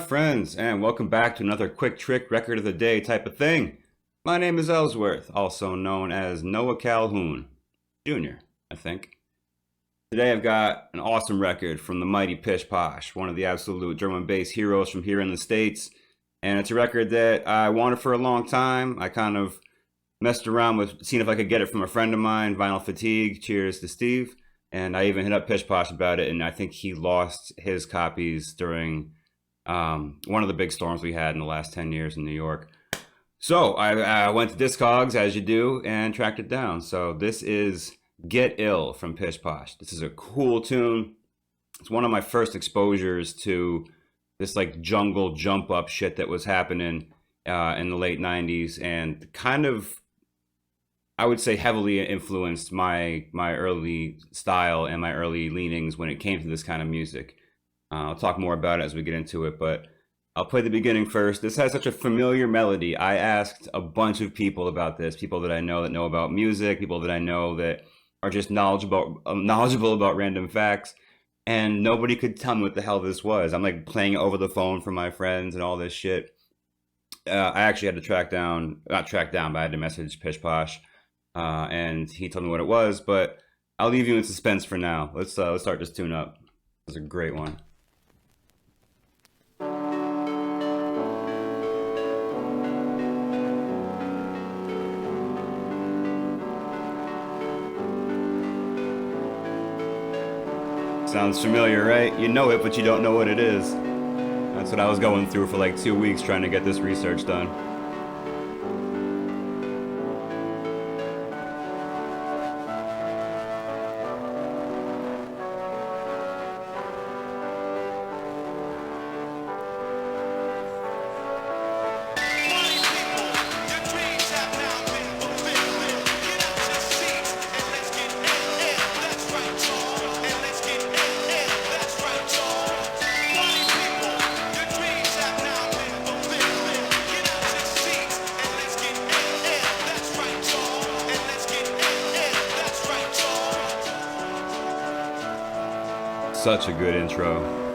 friends, and welcome back to another quick trick record of the day type of thing. My name is Ellsworth, also known as Noah Calhoun Jr., I think. Today I've got an awesome record from the mighty Pish, one of the absolute drum and bass heroes from here in the States. And it's a record that I wanted for a long time. I kind of messed around with seeing if I could get it from a friend of mine, Vinyl Fatigue, cheers to Steve. And I even hit up Pish about it, and I think he lost his copies during one of the big storms we had in the last 10 years in New York. So I went to Discogs, as you do, and tracked it down. So this is Get Ill from Pish. This is a cool tune. It's one of my first exposures to this like jungle jump up shit that was happening in the late 90s, and kind of, I would say, heavily influenced my early style and my early leanings when it came to this kind of music. I'll talk more about it as we get into it, but I'll play the beginning first. This has such a familiar melody. I asked a bunch of people about this, people that I know that know about music, people that I know that are just knowledgeable about random facts, and nobody could tell me what the hell this was. I'm like playing it over the phone for my friends and all this shit. I actually had to not track down, but I had to message Pish, and he told me what it was, but I'll leave you in suspense for now. Let's start this tune up. It's a great one. Sounds familiar, right? You know it, but you don't know what it is. That's what I was going through for like 2 weeks trying to get this research done. Such a good intro.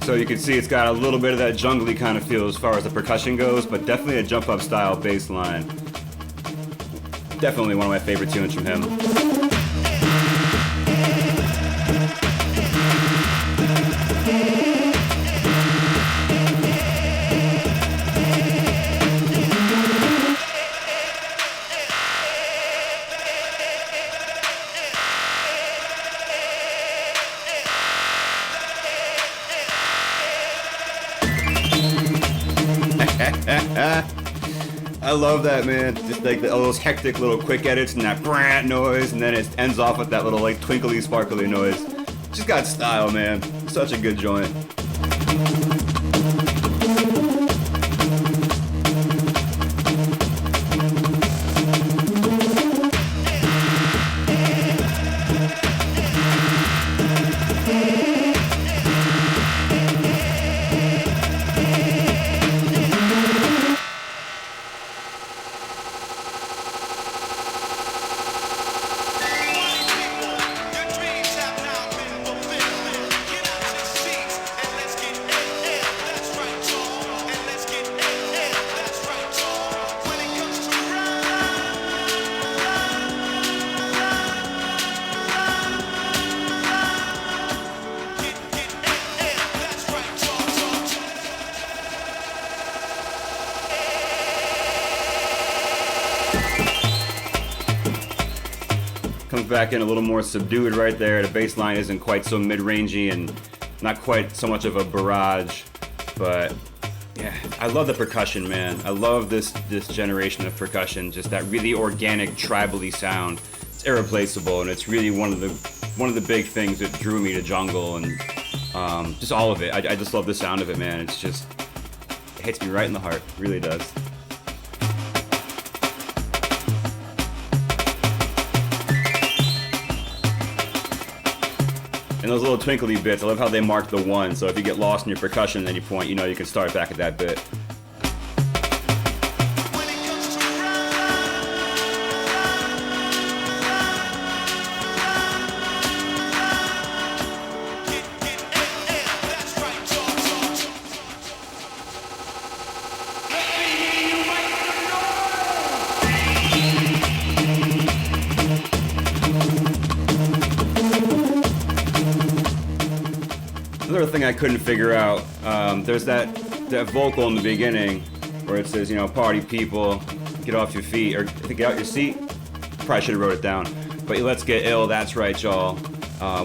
So you can see it's got a little bit of that jungly kind of feel as far as the percussion goes, but definitely a jump up style bass line. Definitely one of my favorite tunes from him. I love that, man. Just like all those hectic little quick edits and that brant noise, and then it ends off with that little like twinkly sparkly noise. Just got style, man. Such a good joint. Comes back in a little more subdued right there. The bass line isn't quite so mid-rangey and not quite so much of a barrage, but yeah, I love the percussion, man. I love this generation of percussion, just that really organic, tribally sound. it's irreplaceable, and it's really one of the big things that drew me to jungle and just all of it. I just love the sound of it, man. It's just, it hits me right in the heart. It really does. And those little twinkly bits, I love how they mark the one, so if you get lost in your percussion at any point, you know you can start back at that bit. Another thing I couldn't figure out, there's that vocal in the beginning where it says, you know, party people, get off your feet, or get out your seat. Probably should have wrote it down. But let's get ill, that's right, y'all.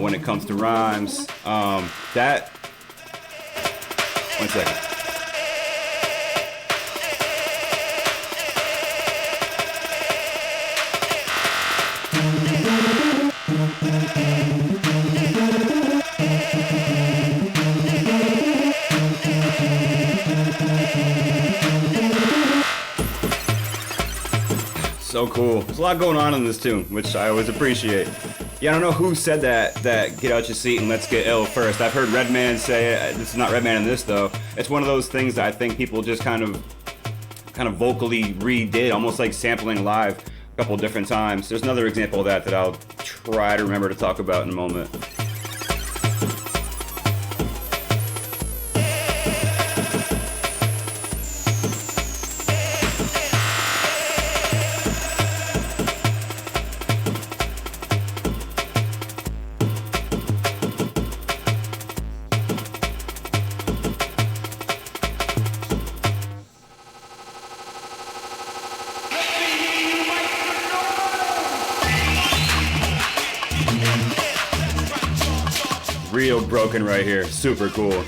When it comes to rhymes, one second. So cool. There's a lot going on in this tune, which I always appreciate. Yeah, I don't know who said that get out your seat and let's get ill first. I've heard Redman say it. This is not Redman in this though. It's one of those things that I think people just kind of vocally redid, almost like sampling live a couple different times. There's another example of that I'll try to remember to talk about in a moment. Real broken right here, super cool.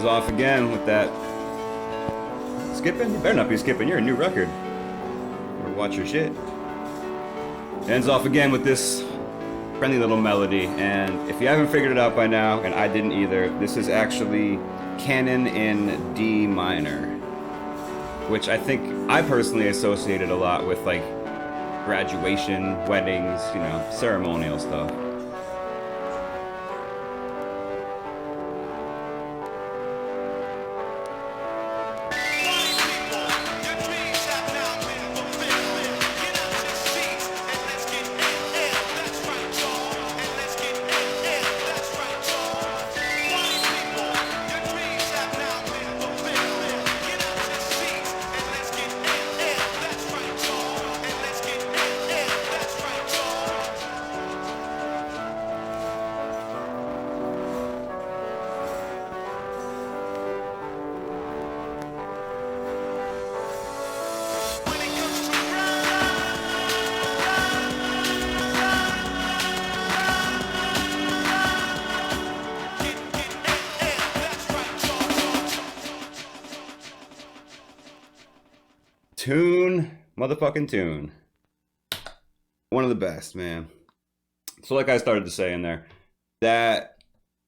Off again with that skipping. You better not be skipping, you're a new record. Or watch your shit. Ends off again with this friendly little melody, and if you haven't figured it out by now, and I didn't either, this is actually canon in D minor, which I think I personally associated a lot with like graduation, weddings, you know, ceremonial stuff. Tune, motherfucking tune. One of the best, man. So like I started to say in there, that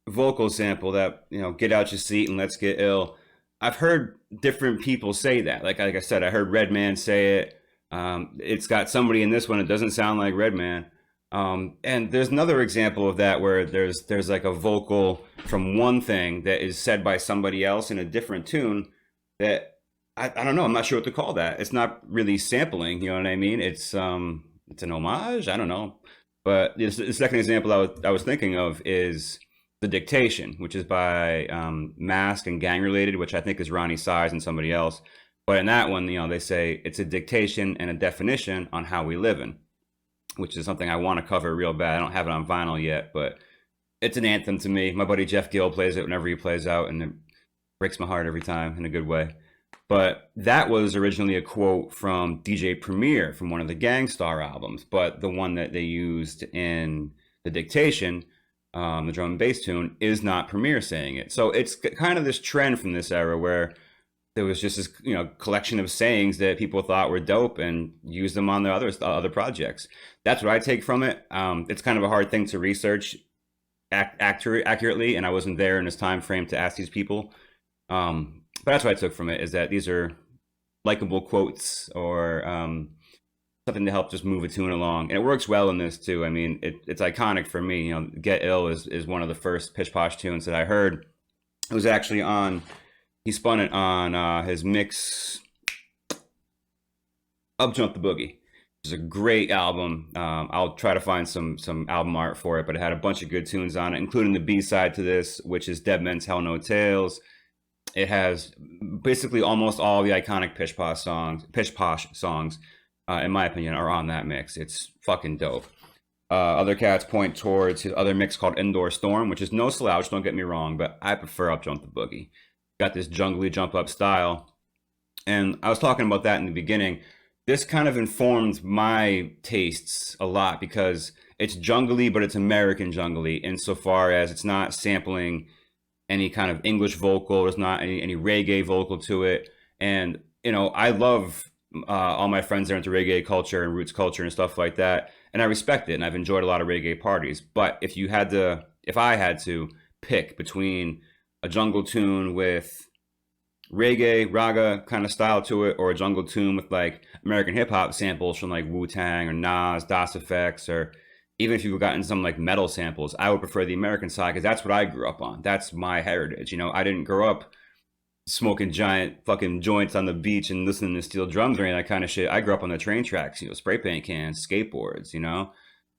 vocal sample, that, you know, get out your seat and let's get ill. I've heard different people say that. Like I said, I heard Redman say it. It's got somebody in this one. It doesn't sound like Redman. And there's another example of that where there's like a vocal from one thing that is said by somebody else in a different tune that I don't know. I'm not sure what to call that. It's not really sampling. You know what I mean? It's an homage. I don't know. But the second example I was thinking of is The Dictation, which is by Mask and Gang Related, which I think is Ronnie Size and somebody else. But in that one, you know, they say it's a dictation and a definition on how we live in, which is something I want to cover real bad. I don't have it on vinyl yet, but it's an anthem to me. My buddy Jeff Gill plays it whenever he plays out, and it breaks my heart every time in a good way. But that was originally a quote from DJ Premier from one of the Gang Starr albums, but the one that they used in The Dictation, the drum and bass tune, is not Premier saying it. So it's kind of this trend from this era where there was just this, you know, collection of sayings that people thought were dope and used them on their other projects. That's what I take from it. It's kind of a hard thing to research accurately, and I wasn't there in this time frame to ask these people. But that's what I took from it, is that these are likable quotes or something to help just move a tune along. And it works well in this too. I mean, it's iconic for me. You know, Get Ill is one of the first Pish Posh tunes that I heard. It was actually on, he spun it on his mix, Up Jump the Boogie. It's a great album. I'll try to find some album art for it, but it had a bunch of good tunes on it, including the B-side to this, which is Dead Men Tell No Tales. It has basically almost all the iconic Pish Posh songs, in my opinion, are on that mix. It's fucking dope. Other cats point towards his other mix called Indoor Storm, which is no slouch, don't get me wrong, but I prefer Up Jump the Boogie. Got this jungly jump up style. And I was talking about that in the beginning. This kind of informed my tastes a lot because it's jungly, but it's American jungly insofar as it's not sampling any kind of English vocal. There's not any reggae vocal to it. And, you know, I love all my friends are into reggae culture and roots culture and stuff like that. And I respect it. And I've enjoyed a lot of reggae parties. But if I had to pick between a jungle tune with reggae, raga kind of style to it, or a jungle tune with like American hip hop samples from like Wu-Tang or Nas, Das Effects, or even if you've gotten some like metal samples, I would prefer the American side because that's what I grew up on. That's my heritage. You know, I didn't grow up smoking giant fucking joints on the beach and listening to steel drums or any of that kind of shit. I grew up on the train tracks, you know, spray paint cans, skateboards, you know,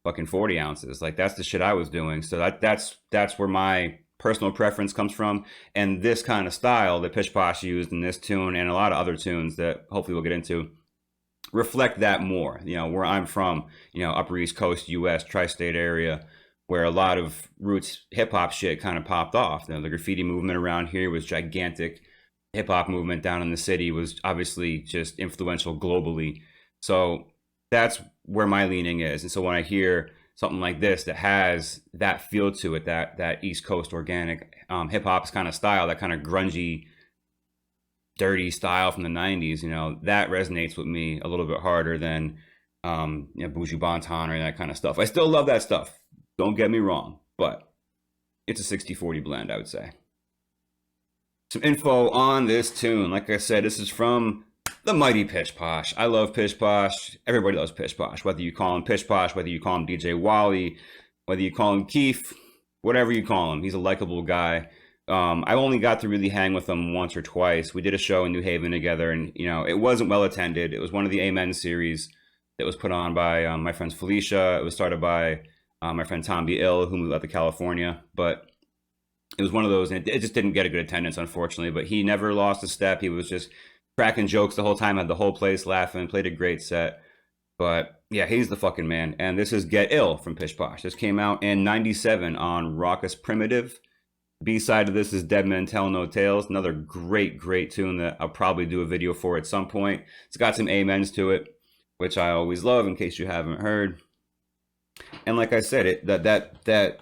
fucking 40 ounces. Like that's the shit I was doing. So that's where my personal preference comes from. And this kind of style that Pish Posh used in this tune and a lot of other tunes that hopefully we'll get into reflect that more. You know, where I'm from, you know, Upper East Coast, US, tri-state area, where a lot of roots hip hop shit kind of popped off. You know, the graffiti movement around here was gigantic. Hip hop movement down in the city was obviously just influential globally. So that's where my leaning is. And so when I hear something like this that has that feel to it, that East Coast organic hip hop kind of style, that kind of grungy, dirty style from the 90s, you know, that resonates with me a little bit harder than you know, Buju Banton or that kind of stuff. I still love that stuff, don't get me wrong, but it's a 60-40 blend, I would say. Some info on this tune. Like I said, this is from the mighty Pish Posh. I love Pish Posh. Everybody loves Pish Posh. Whether you call him Pish Posh, whether you call him DJ Wally, whether you call him Keith, whatever you call him, he's a likable guy. I only got to really hang with him once or twice. We did a show in New Haven together, and you know, it wasn't well attended. It was one of the Amen series that was put on by my friend Felicia. It was started by my friend Tom B. Ill, who moved out to California, but it was one of those, and it just didn't get a good attendance, unfortunately. But he never lost a step. He was just cracking jokes the whole time, had the whole place laughing, played a great set. But yeah, he's the fucking man. And this is Get Ill from Pish Posh. This came out in '97 on Rawkus Primitive. B-side of this is Dead Men Tell No Tales. Another great tune that I'll probably do a video for at some point. It's got some amens to it, which I always love in case you haven't heard. And like I said, that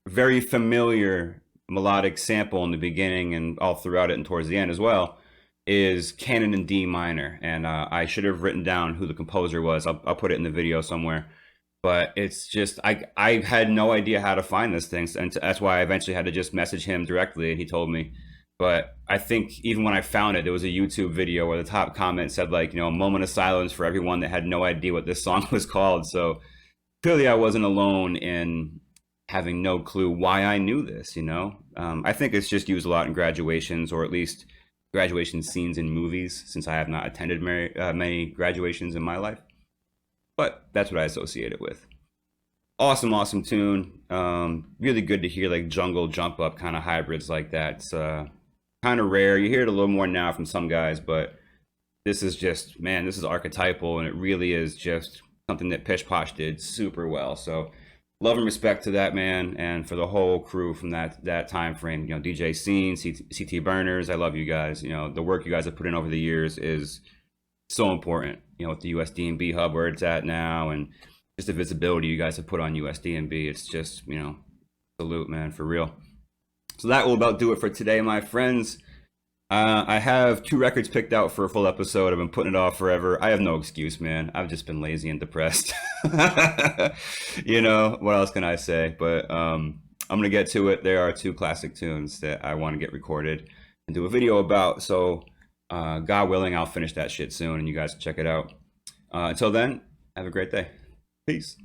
very familiar melodic sample in the beginning and all throughout it and towards the end as well is Canon in D minor. And I should have written down who the composer was. I'll put it in the video somewhere. but it's just I had no idea how to find this thing, and that's why I eventually had to just message him directly, and he told me. But I think even when I found it, there was a YouTube video where the top comment said like, a moment of silence for everyone that had no idea what this song was called. So clearly, I wasn't alone in having no clue why I knew this. I think it's just used a lot in graduations, or at least graduation scenes in movies, since I have not attended many graduations in my life. But that's what I associate it with. Awesome, awesome tune. Really good to hear like jungle jump up kind of hybrids like that. It's kind of rare. You hear it a little more now from some guys, but this is just, man, this is archetypal, and it really is just something that Pish Posh did super well. So love and respect to that man, and for the whole crew from that time frame. DJ Scene, CT Burners. I love you guys. The work you guys have put in over the years is so important. With the USD&B hub where it's at now, and just the visibility you guys have put on USD&B, it's just salute, man, for real. So that will about do it for today, my friends. I have 2 records picked out for a full episode. I've been putting it off forever. I have no excuse, man. I've just been lazy and depressed. What else can I say? But I'm gonna get to it. There are 2 classic tunes that I want to get recorded and do a video about. So God willing, I'll finish that shit soon, and you guys can check it out. Until then, have a great day. Peace.